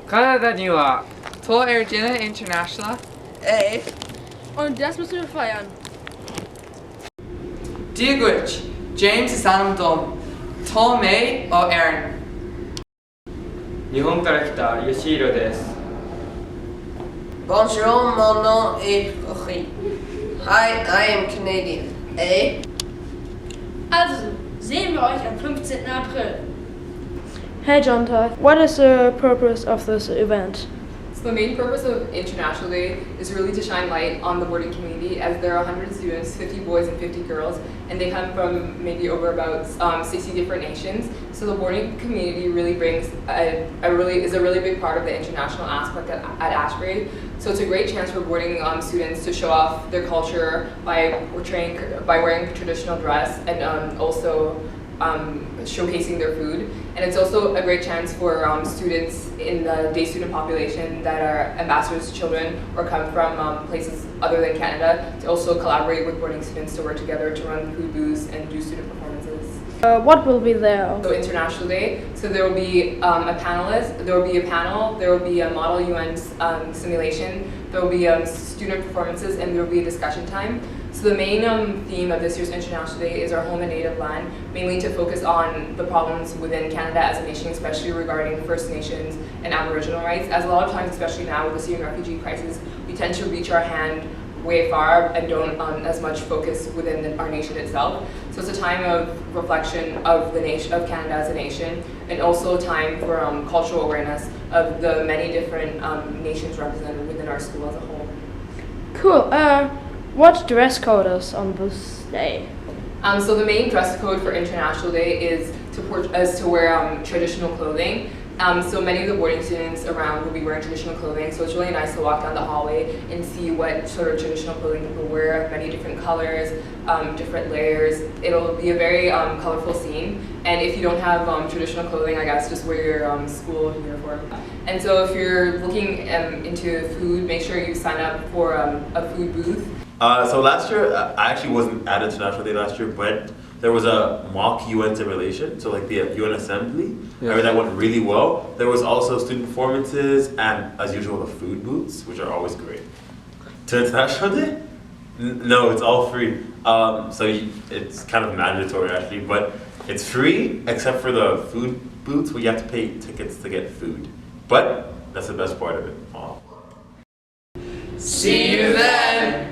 カナダにはTor Ergena International. Ey. Und das müssen wir feiern. Diagwich, James Sanam Dom, Tom May o Aaron. 日本から来たヨシヒロです。 Bonjour, mon nom est Rory. Hi, I am Canadian. Ey. Also, sehen wir euch am 15. April. Hey Jonta, what is the purpose of this event? So the main purpose of International Day is really to shine light on the boarding community, as there are 100 students, 50 boys and 50 girls, and they come from maybe over about 60 different nations. So the boarding community really brings a really big part of the international aspect at Ashbury. So it's a great chance for boarding students to show off their culture by wearing traditional dress and also showcasing their food. And it's also a great chance for students in the day student population that are ambassadors' children or come from places other than Canada to also collaborate with boarding students to work together to run food booths and do student performances. What will be there? So International Day, so there will be a panelist, there will be a panel, there will be a Model UN simulation, there will be student performances, and there will be a discussion time. So the main theme of this year's International Day is our home and native land, mainly to focus on the problems within Canada as a nation, especially regarding First Nations and Aboriginal rights, as a lot of times, especially now with the Syrian refugee crisis, we tend to reach our hand way far and don't as much focus within our nation itself. So it's a time of reflection of the nation, of Canada as a nation, and also a time for cultural awareness of the many different nations represented within our school as a whole. Cool. What dress code is on this day? So the main dress code for International Day is to wear traditional clothing. So many of the boarding students around will be wearing traditional clothing, so it's really nice to walk down the hallway and see what sort of traditional clothing people wear, many different colors, different layers. It'll be a very colorful scene, and if you don't have traditional clothing, I guess just wear your school uniform. And so if you're looking into food, make sure you sign up for a food booth. So last year, I actually wasn't at International Day last year, but there was a mock UN simulation, so like the UN Assembly. Yeah. I mean, that went really well. There was also student performances and, as usual, the food booths, which are always great. To International Day? No, it's all free. It's kind of mandatory actually, but it's free except for the food booths where you have to pay tickets to get food. But that's the best part of it. See you then!